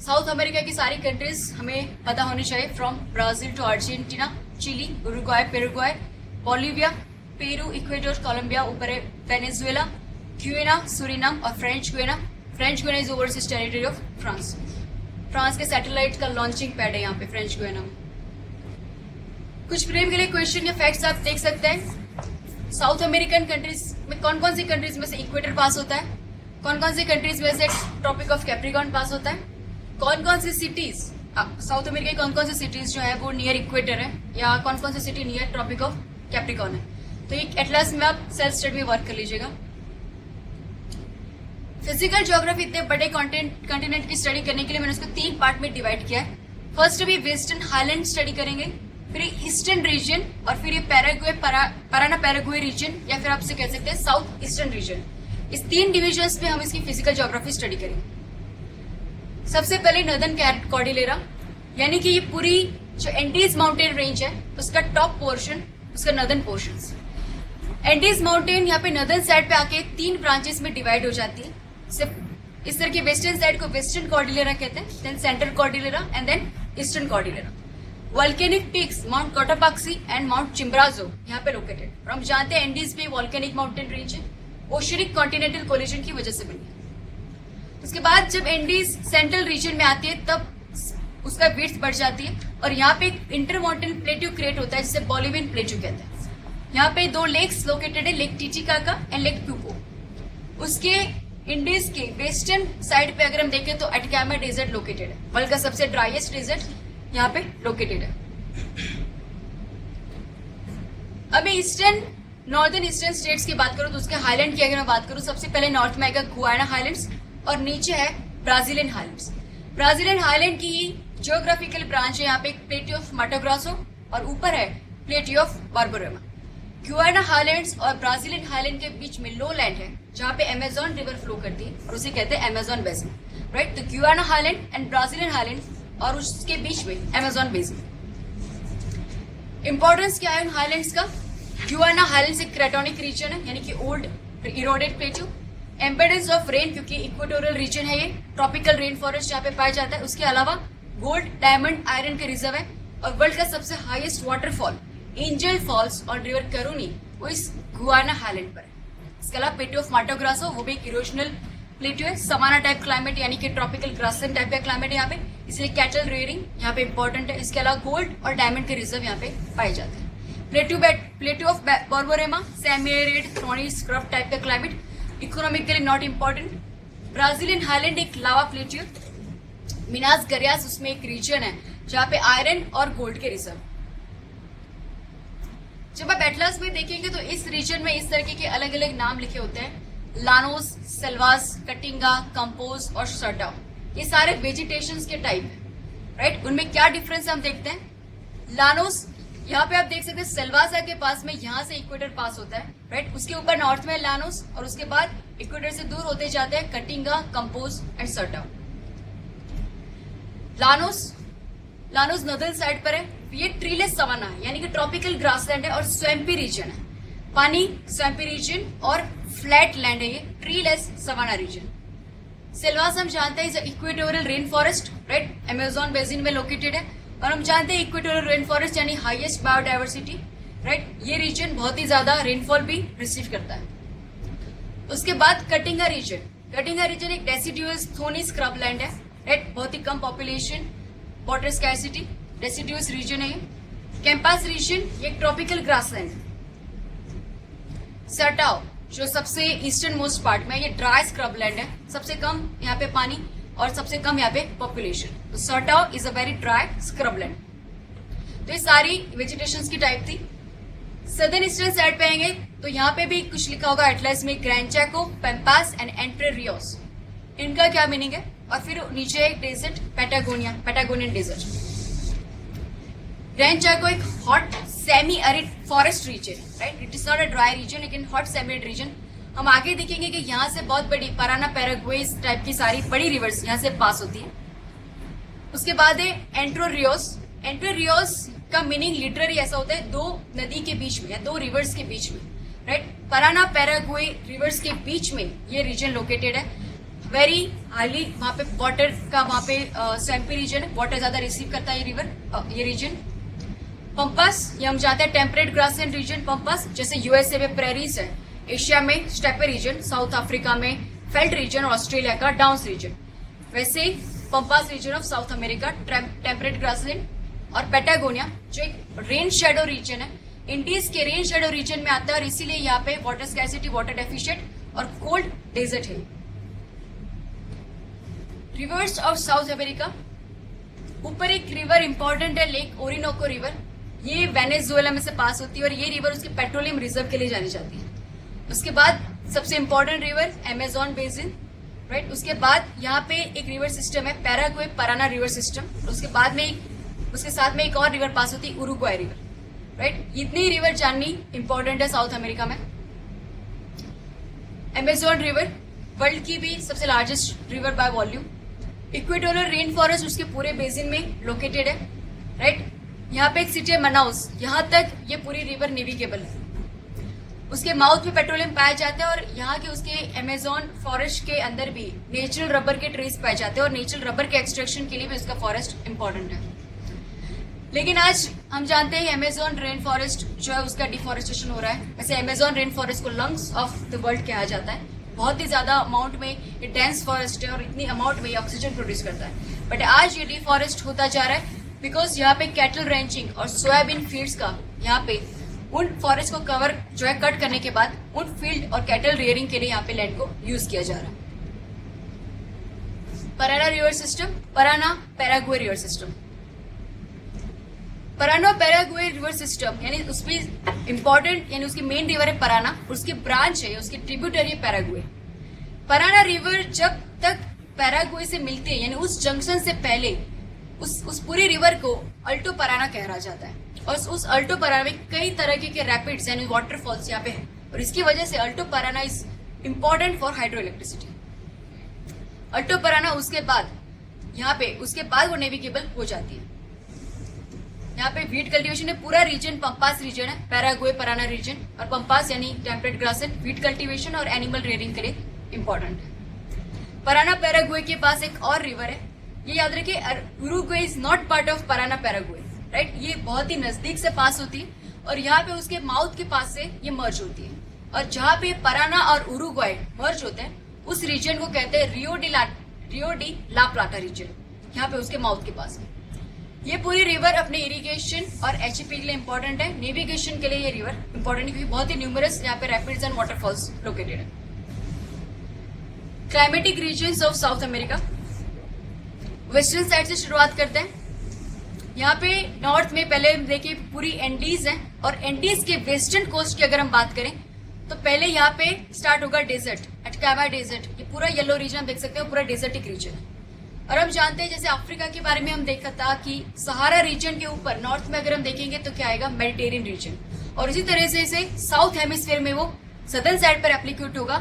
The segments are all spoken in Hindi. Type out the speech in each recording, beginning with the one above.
साउथ अमेरिका की सारी कंट्रीज हमें पता होनी चाहिए, from Brazil to Argentina, Chile, Uruguay, Paraguay, Bolivia, Peru, Ecuador, Colombia, ऊपर है वेनेजुएला, ग्युयाना, सूरिनाम और French Guiana. French Guiana is overseas territory of France. France के सैटेलाइट का लॉन्चिंग पैड है यहाँ पे फ्रेंच गुयाना में। कुछ प्रेम के लिए क्वेश्चन या फैक्ट्स आप देख सकते हैं। साउथ अमेरिकन कंट्रीज में कौन कौन सी कंट्रीज में से इक्वेटर पास होता है, कौन कौन सी कंट्रीज में से ट्रॉपिक ऑफ कैप्रिकॉर्न पास होता है, कौन कौन सी सिटीज साउथ अमेरिका की कौन कौन सी सिटीज जो है वो नियर इक्वेटर है, या कौन कौन सी city near Tropic of Capricorn है। तो ये एटलास में आप सेल्फ स्टडी में वर्क कर लीजिएगा। फिजिकल ज्योग्राफी इतने बड़े कॉन्टिनेंट की स्टडी करने के लिए मैंने उसको 3 पार्ट में डिवाइड किया है। फर्स्ट अभी वेस्टर्न हाईलैंड स्टडी करेंगे, फिर ईस्टर्न रीजन, और फिर ये पैराग्वे पराना पैराग्वे रीजन, या फिर आपसे कह सकते हैं साउथ ईस्टर्न रीजन। इस 3 डिविजन्स में हम इसकी फिजिकल ज्योग्राफी स्टडी करेंगे। सबसे पहले नॉर्दर्न कॉर्डिलेरा, यानी कि ये पूरी जो एंडीज माउंटेन रेंज है उसका टॉप पोर्शन, उसका नॉर्दर्न पोर्शन। एंडीज माउंटेन यहाँ पे नॉर्दर्न साइड पे आके 3 ब्रांचेस में डिवाइड हो जाती है। सिर्फ इस तरह के वेस्टर्न साइड को वेस्टर्न कॉर्डिलेरा कहते हैं, then central cordillera and then eastern cordillera. Volcanic peaks Mount Cotopaxi and Mount Chimborazo यहाँ पे लोकेटेड, और हम जानते हैं एंडीज पे वॉल्केनिक माउंटेन रेंज है, ओशनिक कॉन्टिनेंटल कोलिजन की वजह से बनी है। उसके बाद जब एंडीज सेंट्रल रीजन में आती है तब उसका विड्थ बढ़ जाती है, और यहाँ पे एक इंटरमॉन्टन प्लेट्यू क्रिएट होता है जिसे बोलिवियन प्लेट्यू कहते हैं। यहाँ पे 2 लेक्स लोकेटेड है, लेक टिटिकाका एंड लेक प्यूको। उसके इंडीज के वेस्टर्न साइड पे अगर हम देखें तो अटकामा डेजर्ट लोकेटेड है, वर्ल्ड का सबसे ड्राइएस्ट डेजर्ट यहाँ पे लोकेटेड है। अब ईस्टर्न नॉर्दर्न ईस्टर्न स्टेट्स की बात करूं तो उसके हाईलैंड की अगर मैं बात करूं, सबसे पहले नॉर्थ में आएगा गुयाना हाईलैंड्स, और नीचे है ब्राजीलियन हाईलैंड्स। ब्राजीलियन हाईलैंड की जियोग्राफिकल ब्रांच है यहाँ पे प्लेट्यू ऑफ माटो ग्रासो, और ऊपर है प्लेट्यू ऑफ बार्बोरेमा। गुयाना हाईलैंड्स और ब्राजीलियन हाईलैंड के बीच में लो लैंड है जहाँ पे अमेजोन रिवर फ्लो करती है, और उसे कहते हैं अमेजोन बेसिन, राइट। तो Guyana highland and Brazilian highland, और उसके बीच में अमेजोन बेसिन। इंपॉर्टेंस क्या है उन हाईलैंड्स का? गुयाना हाईलैंड्स एक क्रेटोनिक रीजन है, यानी कि old eroded plateau. Abundance of rain, क्योंकि इक्वेटोरियल रीजन है ये, ट्रॉपिकल रेन फॉरेस्ट यहाँ पे पाया जाता है। उसके अलावा गोल्ड, डायमंड, आयरन के रिजर्व है, और वर्ल्ड का सबसे हाईएस्ट वाटरफॉल एंजल फॉल्स और रिवर करूनी वो इस गुयाना हाईलैंड पर है। इसके अलावा प्लेट्यू ऑफ माटो ग्रासो, वो भी एक इरोजनल प्लेट्यू है, समाना टाइप क्लाइमेट, यानी कि ट्रॉपिकल ग्रासलैंड टाइप का क्लाइमेट है यहाँ पे, इसलिए कैटल रेयरिंग यहाँ पे इंपॉर्टेंट है। इसके अलावा गोल्ड और डायमंड के रिजर्व यहाँ पे पाए जाते हैं। Plateau of Borborema, semi arid, thorny scrub type का climate, economically not important. Brazilian highland एक लावा प्लेट्यू, मिनास गरियास उसमें एक रीजन है जहाँ पे आयरन और गोल्ड के रिजर्व। जब आप एटलस में देखेंगे तो इस रीजन में इस तरीके के अलग अलग नाम लिखे होते हैं, लानोस, सेल्वास, कटिंगा, कंपोज और सर्टाओ। ये सारे वेजिटेशन के टाइप है, राइट। उनमें क्या डिफरेंस हम देखते हैं। लानोस यहाँ पे आप देख सकते हैं सेल्वासा के पास में, यहाँ से इक्वेटर पास होता है, राइट। उसके ऊपर नॉर्थ में लानोस, और उसके बाद इक्वेटर से दूर होते जाते हैं Caatinga, Campos and Sertao. Llanos northern side पर है। ये ट्रीलेस सवाना है, यानी कि ट्रॉपिकल ग्रासलैंड है और स्वैम्पी रीजन है, पानी स्वैम्पी रीजन और फ्लैट लैंड है, ये ट्रीलेस सवाना रीजन। सेल्वास हम जानते हैं equatorial rain forest, right, Amazon basin में लोकेटेड है, और हम जानते हैं इक्वेटोरियल रेन फॉरेस्ट यानी हाईएस्ट बायोडाइवर्सिटी, राइट। ये रीजन बहुत ही ज्यादा रेनफॉल भी रिसीव करता है। उसके बाद कटिंगा रीजन एक डेसिडुअस थोनी स्क्रब लैंड है, राइट, बहुत ही कम population, water scarcity, deciduous region है ये। कैंपास रीजन ये ट्रॉपिकल ग्रासलैंड है। सर्टाओ जो सबसे ईस्टर्न मोस्ट पार्ट में, ये ड्राई स्क्रब लैंड है, सबसे कम यहाँ पे पानी और सबसे कम यहाँ पे पॉपुलेशन। तो Sertao is a very dry scrub land. तो ये सारी वेजिटेशन की टाइप थी। सदर्न ईस्टर्न साइड पे आएंगे तो यहाँ पे भी कुछ लिखा होगा एटलस में, Gran Chaco, Pampas and Entre Rios, इनका क्या मीनिंग है। और फिर नीचे एक desert Patagonian desert. Gran Chaco एक hot semi arid forest region, right, it is not a dry region लेकिन हॉट सेमी एरिड रीजन। हम आगे देखेंगे कि यहाँ से बहुत बड़ी पराना पैराग्वे टाइप की सारी बड़ी रिवर्स यहाँ से पास होती है। उसके बाद है एंट्रो रियोस का मीनिंग लिटरली ऐसा होता है, 2 नदी के बीच में या 2 रिवर्स के बीच में, राइट। पराना पैराग्वे रिवर्स के बीच में ये रीजन लोकेटेड है। वेरी हाईली वहां पे वाटर का वहां पे स्वैम्पी रीजन है, वाटर ज्यादा रिसीव करता है ये रिवर, ये रीजन। पंपास, ये हम जानते हैं टेम्परेट ग्रासलैंड रीजन पंपास, जैसे यूएसए में प्रेरीज है, एशिया में स्टेपे रीजन, साउथ अफ्रीका में फेल्ट रीजन और ऑस्ट्रेलिया का डाउन्स रीजन। वैसे ही pampas region of South America temperate grassland, और पैटागोनिया जो एक रेन शेडो रीजन है, इंडीज के रेन शेडो रीजन में आता है और इसीलिए यहाँ पे वाटर स्कैरसिटी, वाटर डेफिशिएंट और कोल्ड डेजर्ट है। रिवर्स ऑफ साउथ अमेरिका, ऊपर एक रिवर इंपॉर्टेंट है, लेक ओरिनोको रिवर, ये वेनेजुएला में से पास होती है और ये रिवर उसके पेट्रोलियम रिजर्व के लिए जानी जाती है। उसके बाद सबसे important river Amazon basin, right. उसके बाद यहाँ पे एक रिवर सिस्टम है पैराग्वे पराना रिवर सिस्टम, उसके बाद में उसके साथ में एक और रिवर पास होती है उरुग्वाई रिवर, राइट। इतनी रिवर जाननी इंपॉर्टेंट है साउथ अमेरिका में। अमेजोन रिवर वर्ल्ड की भी सबसे largest river by volume. Equatorial rain forest उसके पूरे बेसिन में लोकेटेड है, राइट। यहाँ पे एक सिटी है मनाउस, यहाँ तक ये पूरी रिवर नेविगेबल है। उसके माउथ में पेट्रोलियम पाया जाता है और यहाँ के उसके अमेजोन फॉरेस्ट के अंदर भी नेचुरल रबर के ट्रीज पाए जाते हैं और नेचुरल रबर के एक्सट्रैक्शन के लिए भी उसका फॉरेस्ट इंपॉर्टेंट है। लेकिन आज हम जानते हैं अमेजोन रेन फॉरेस्ट जो है उसका डिफॉरेस्टेशन हो रहा है। वैसे अमेजोन रेन फॉरेस्ट को लंग्स ऑफ द वर्ल्ड कहा जाता है, बहुत ही ज्यादा अमाउंट में ये डेंस फॉरेस्ट है और इतनी अमाउंट में ये ऑक्सीजन प्रोड्यूस करता है। बट आज ये डिफॉरेस्ट होता जा रहा है बिकॉज यहाँ पे कैटल रैंचिंग और सोयाबीन फील्ड्स का यहाँ पे उन फॉरेस्ट को कवर जो है कट करने के बाद उन फील्ड और कैटल रेयरिंग के लिए यहाँ पे लैंड को यूज किया जा रहा है। Parana river system, Parana Paraguay river system. Parana Paraguay river system यानी उसमें इंपॉर्टेंट यानी उसकी मेन रिवर है पराना, उसकी ब्रांच है, उसकी ट्रिब्यूटरी है पैराग्वे। पराना रिवर जब तक पैराग्वे से मिलती है यानी उस जंक्शन से पहले उस पूरी रिवर को अल्टो पराना कहा जाता है और उस अल्टो पराना में कई तरह के रैपिड्स यानी वाटरफॉल्स यहाँ पे है और इसकी वजह से Alto Parana is important for hydro electricity. Alto Parana उसके बाद यहाँ पे उसके बाद वो नेविगेबल हो जाती है। यहाँ पे वीट कल्टीवेशन है, पूरा रीजन पंपास रीजन है, पैराग्वे पराना रीजन और पंपास यानी टेम्परेट ग्रासलैंड वीट कल्टीवेशन और एनिमल रेयरिंग के लिए इंपॉर्टेंट है। पराना पैराग्वे के पास एक और रिवर है, ये याद रखिए Uruguay is not part of Parana Paraguay, right. ये बहुत ही नजदीक से पास होती है और यहाँ पे उसके माउथ के पास से ये मर्ज होती है और जहाँ पे पराना और उरुग्वाई मर्ज होते हैं उस रीजन को कहते हैं रियो डी ला प्लाटा रीजन, यहाँ पे उसके माउथ के पास है। ये पूरी रिवर अपने इरिगेशन और एचपी के लिए इंपॉर्टेंट है, नेविगेशन के लिए ये रिवर इंपॉर्टेंट है क्योंकि बहुत ही न्यूमरस यहाँ पे रैपिड्स एंड वाटरफॉल्स लोकेटेड है। Climatic regions of South America, western side से शुरुआत करते हैं। यहाँ पे नॉर्थ में पहले देखिए पूरी एंडीज है और एंडीज के वेस्टर्न कोस्ट की अगर हम बात करें तो पहले यहाँ पे स्टार्ट होगा डेजर्ट, अटकामा डेजर्ट, ये पूरा येलो रीजन हम देख सकते हैं, पूरा डेजर्टिक रीजन है। और हम जानते हैं जैसे अफ्रीका के बारे में हम देखा था कि सहारा रीजन के ऊपर नॉर्थ में अगर हम देखेंगे तो क्या आएगा मेडिटेरियन रीजन और इसी तरह से इसे साउथ हेमिस्फीयर में वो सदर्न साइड पर एप्लीकेट होगा,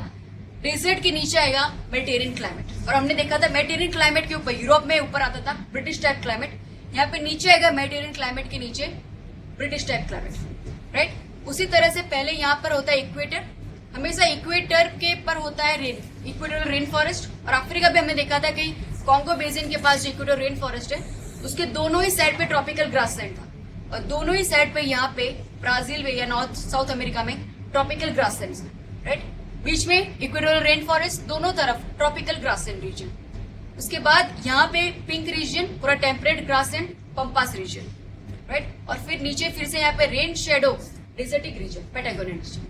डेजर्ट के नीचे आएगा मेडिटेरियन क्लाइमेट। और हमने देखा था मेडिटेरियन क्लाइमेट के ऊपर यूरोप में ऊपर आता था ब्रिटिश टाइप क्लाइमेट, यहाँ पे नीचे आएगा मेडिटेरियन क्लाइमेट के नीचे ब्रिटिश टाइप क्लाइमेट, राइट। उसी तरह से पहले यहाँ पर होता है इक्वेटर, हमेशा इक्वेटर के पर होता है रेन, इक्वेटोरियल रेन फॉरेस्ट। और अफ्रीका भी हमने देखा था कि कॉन्गो बेसिन के पास जो इक्वेटोरियल रेन फॉरेस्ट है उसके दोनों ही साइड पे ट्रॉपिकल ग्रासलैंड था और दोनों ही साइड पे यहाँ पे ब्राजील में या नॉर्थ साउथ अमेरिका में ट्रॉपिकल ग्रासलैंड, राइट। बीच में इक्वेटोरियल रेन फॉरेस्ट, दोनों तरफ ट्रॉपिकल ग्रासलैंड रीजन। उसके बाद यहाँ पे पिंक रीजन पूरा temperate grassland pampas region, right. और फिर नीचे फिर से यहाँ पे rain shadow desertic region Patagonian region,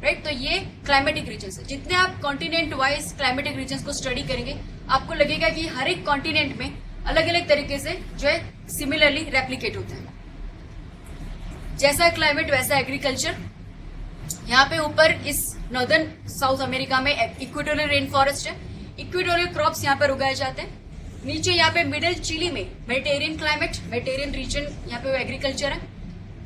right. तो ये क्लाइमेटिक रीजन है। जितने आप कॉन्टिनेंट वाइज क्लाइमेटिक रीजन को स्टडी करेंगे आपको लगेगा कि हर एक कॉन्टिनेंट में अलग अलग तरीके से जो है सिमिलरली रेप्लीकेट होता है। जैसा क्लाइमेट वैसा एग्रीकल्चर। यहाँ पे ऊपर इस नॉर्दर्न साउथ अमेरिका में इक्वेटोरियल रेन फॉरेस्ट है, इक्वेटोरियल क्रॉप्स यहाँ पर उगाए जाते हैं। नीचे यहाँ पे मिडिल चिली में मेडिटेरियन क्लाइमेट, मेडिटेरियन रीजन, यहाँ पे एग्रीकल्चर है।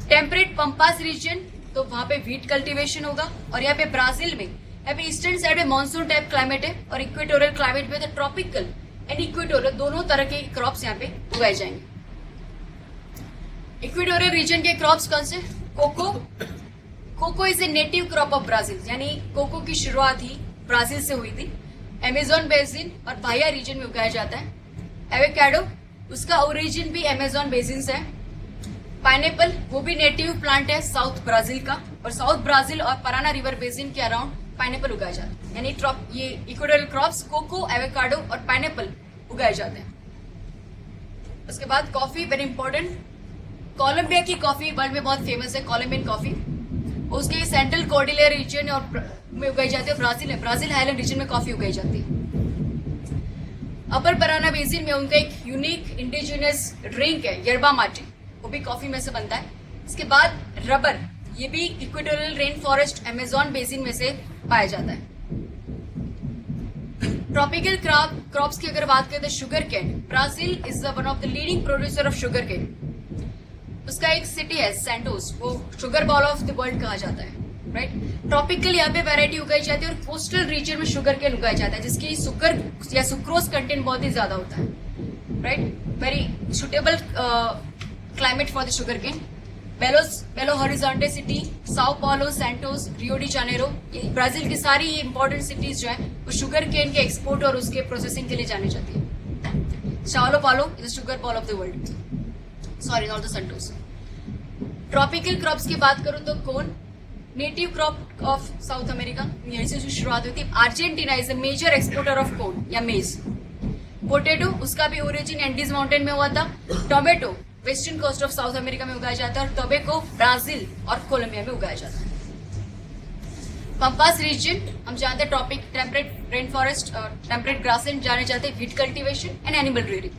टेम्परेट पंपास रीजन तो वहां पे व्हीट कल्टीवेशन होगा और यहाँ पे ब्राजील में यहाँ पे ईस्टर्न साइड में मानसून टाइप क्लाइमेट है और इक्वेटोरियल क्लाइमेट में तो ट्रॉपिकल एंड इक्वेटोरियल दोनों तरह के क्रॉप्स यहाँ पे उगाए जाएंगे। इक्वेटोरियल रीजन के क्रॉप्स कौन से? Cocoa is a native crop of Brazil, यानी कोको की शुरुआत ही ब्राजील से हुई थी अमेजोन बेसिन और बाहिया रीजन में उगाया जाता है। एवोकाडो, उसका ओरिजिन भी अमेजोन बेसिन से है। पाइनएप्पल, वो भी नेटिव प्लांट है साउथ ब्राजील का, और साउथ ब्राजील और पराना रिवर बेसिन के अराउंड पाइनएप्पल उगाया जाता है। यानी ये इक्वेटोरियल क्रॉप्स कोको, एवोकाडो और पाइनएप्पल उगाए जाते हैं। उसके बाद कॉफी, वेरी इंपॉर्टेंट। कोलंबिया की कॉफी वर्ल्ड में बहुत फेमस है, कोलंबियन कॉफी। उसके सेंट्रल कोर्डिलेयर रीजन और में उगाई जाती है। ब्राजील हाईलैंड रीजन में कॉफी उगाई जाती है। अपर पराना बेसिन में उनका एक यूनिक इंडिजिनस ड्रिंक है यर्बा माटे, वो भी कॉफी में से बनता है। इसके बाद रबर, ये भी equatorial rain forest Amazon basin में से पाया जाता है। ट्रॉपिकल क्रॉप्स की अगर बात करें तो sugar cane, Brazil is one of the leading producer of sugar cane. उसका एक सिटी है सैंटोस, वो sugar bowl of the world कहा जाता है, राइट। ट्रॉपिकल यहाँ पे वैरायटी उगाई जाती है और कोस्टल रीजन में शुगर केन उगाया जाता है, जिसकी शुगर या सुक्रोज कंटेंट बहुत ही ज्यादा होता है, right. Very suitable climate for the sugar cane. Belo Horizonte city, Sao Paulo, Santos, Rio de Janeiro, Brazil की सारी इंपॉर्टेंट सिटीज जो है वो शुगर केन के एक्सपोर्ट और उसके प्रोसेसिंग के लिए जानी जाती है। Sao Paulo is sugar bowl of the world, sorry not the Santos. Tropical crops की बात करूं तो corn, native crop of South America, यहीं से शुरुआत हुई थी। Argentina is a major exporter of corn या मेज। पोटैटो, उसका भी ओरिजिन एंडीज माउंटेन में हुआ था। Tomato western coast of South America में उगाया जाता है, और टोबैको ब्राजील और कोलंबिया में उगाया जाता है। पंपास रीजन हम जानते हैं ट्रॉपिक टेम्परेट रेन फॉरेस्ट और टेम्परेट ग्रासलैंड जाने जाते हैं, wheat cultivation and animal breeding.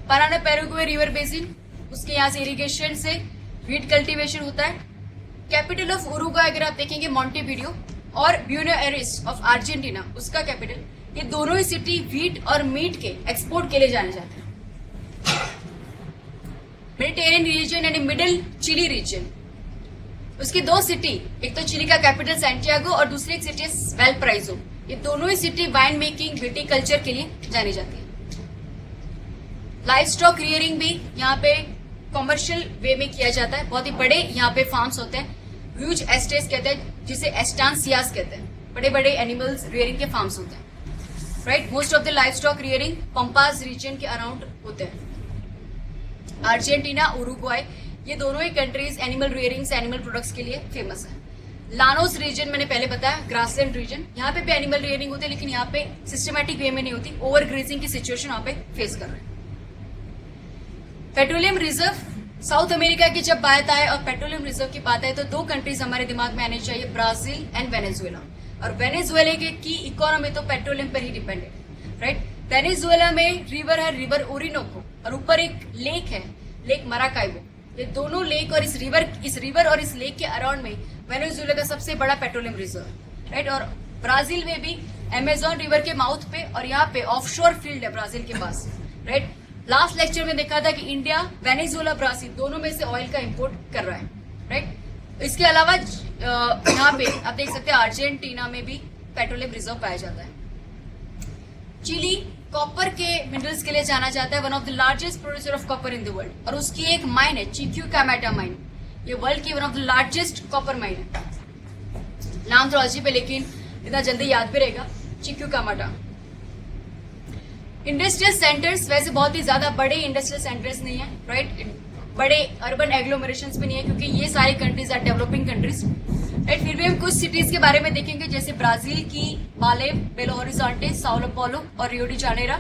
Parana Paraguay river basin, उसके यहाँ से इरिगेशन से व्हीट कल्टीवेशन होता है। कैपिटल ऑफ उरुग्वाय अगर आप देखेंगे मॉन्टेविडियो, और ब्यूनोस एयर्स ऑफ अर्जेंटीना उसका कैपिटल, ये दोनों ही सिटी व्हीट और मीट के एक्सपोर्ट के लिए जाने जाते हैं। मेडिटेरियन रीजन यानी मिडिल चिली रीजन, उसकी दो सिटी, एक तो चिली का कैपिटल सैंटियागो और दूसरी एक सिटी है वेलपराइजो। ये दोनों ही सिटी वाइन मेकिंग, विटीकल्चर के लिए जानी जाती है। लाइफ स्टॉक रियरिंग भी यहाँ पे कॉमर्शियल वे में किया जाता है। बहुत ही बड़े यहाँ पे फार्म्स होते हैं, ह्यूज एस्टेट्स कहते हैं, जिसे एस्टांसियास कहते हैं। बड़े बड़े एनिमल्स रियरिंग के फार्म्स होते हैं, right. Most of the livestock rearing pampas region के अराउंड होते हैं। अर्जेंटीना, उरुग्वाय, ये दोनों ही कंट्रीज एनिमल रियरिंग से एनिमल प्रोडक्ट्स के लिए फेमस है। लानोस रीजन मैंने पहले बताया, ग्रासलैंड रीजन, यहाँ पे भी एनिमल रियरिंग होती है, लेकिन यहाँ पे सिस्टमैटिक वे में नहीं होती। ओवर ग्रेजिंग की सिचुएशन यहाँ पे फेस कर रहे हैं। पेट्रोलियम रिजर्व, साउथ अमेरिका की जब बात आए और पेट्रोलियम रिजर्व की बात आए तो दो कंट्रीज हमारे दिमाग में आने चाहिए, ब्राजील एंड वेनेजुएला। और वेनेजुएला की इकोनॉमी तो पेट्रोलियम पर ही डिपेंडेंट है, राइट। वेनेजुएला में रिवर है, रिवर ओरिनोको, और ऊपर एक लेक है, लेक मराकाइबो। ये दोनों लेक और इस रिवर और इस लेक के अराउंड में वेनेजुएला का सबसे बड़ा पेट्रोलियम रिजर्व, राइट। और ब्राजील में भी अमेजोन रिवर के माउथ पे और यहाँ पे ऑफशोर फील्ड है ब्राजील के पास, राइट। लास्ट लेक्चर में देखा था कि इंडिया, वेनेजुएला, ब्राजील दोनों में से ऑयल का इंपोर्ट कर रहा है, राइट। इसके अलावा यहाँ पे आप देख सकते हैं अर्जेंटीना में भी पेट्रोलियम रिजर्व पाया जाता है। चिली कॉपर के मिनरल्स के लिए जाना जाता है, one of the largest producer of copper in the world. और उसकी एक माइन है चिक्विकामाटा माइन, ये वर्ल्ड की one of the largest copper mine है। नाम थोड़ा अजीब है लेकिन इतना जल्दी याद भी रहेगा, चिक्विकामाटा। इंडस्ट्रियल सेंटर्स, वैसे बहुत ही ज्यादा बड़े इंडस्ट्रियल सेंटर्स नहीं है, राइट। बड़े अर्बन एग्लोमरेशंस भी नहीं है, क्योंकि ये सारी countries are developing countries, right. फिर भी हम कुछ सिटीज के बारे में देखेंगे, जैसे ब्राजील की बाले, बेलो हॉरिजॉन्टे, साओ पाउलो और Rio de Janeiro,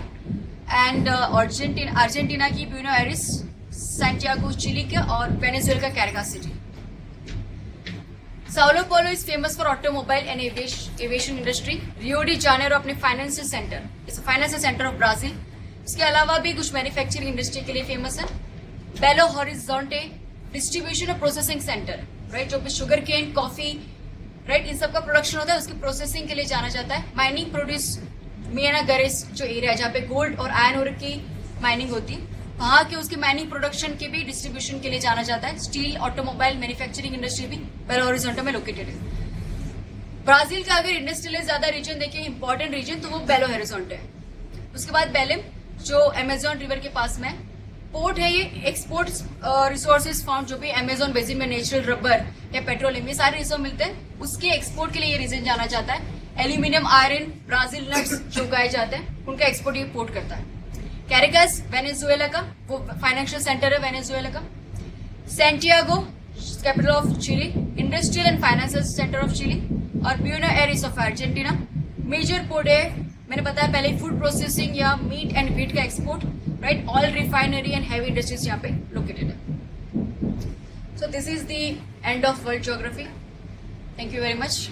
and Argentina की ब्यूनोस एयर्स, सैंटियागो चिली के, और वेनेजुएला का Caracas city. Sao Paulo is famous for automobile and aviation industry. Rio de Janeiro अपने financial centre, it's financial centre of Brazil. इसके अलावा भी कुछ मैन्युफैक्चरिंग इंडस्ट्री के लिए फेमस है। बेलो हॉरिजॉन्टे डिस्ट्रीब्यूशन और प्रोसेसिंग सेंटर, राइट, जो भी शुगर केन, कॉफी, राइट, इन सब का प्रोडक्शन होता है, उसकी प्रोसेसिंग के लिए जाना जाता है। माइनिंग प्रोड्यूस मियाना गरेस जो एरिया है जहाँ पे गोल्ड और आयरन ओर की माइनिंग होती है, वहां के उसके माइनिंग प्रोडक्शन के भी डिस्ट्रीब्यूशन के लिए जाना जाता है। स्टील, ऑटोमोबाइल, मैन्युफैक्चरिंग इंडस्ट्री भी बेलो हॉरिजॉन्टे में लोकेटेड है। ब्राजील का अगर इंडस्ट्रियल ज्यादा रीजन देखें, इंपॉर्टेंट रीजन, तो वो बेलो हॉरिजॉन्टे है। उसके बाद बेलेम जो अमेजोन रिवर के पास में पोर्ट है, ये एक्सपोर्ट रिसोर्सेज फाउंड, जो भी अमेजोन बेसिन में नेचुरल रबर या पेट्रोलियम, ये सारे रिसोर्स मिलते हैं, उसके एक्सपोर्ट के लिए ये रीजन जाना जाता है। एल्यूमिनियम, आयरन, ब्राजील नट्स जो उगाए जाते हैं उनका एक्सपोर्ट ये पोर्ट करता है। कैरिकस वेनेजुएला का वो फाइनेंशियल सेंटर है वेनेजुएला का। Santiago capital of Chile, industrial and financial centre of Chile. और Buenos Aires of Argentina, major port है, मैंने बताया पहले, फूड प्रोसेसिंग या मीट एंड व्हीट का export, right. Oil refinery and heavy industries यहाँ पे लोकेटेड है। So this is the end of world geography. Thank you very much.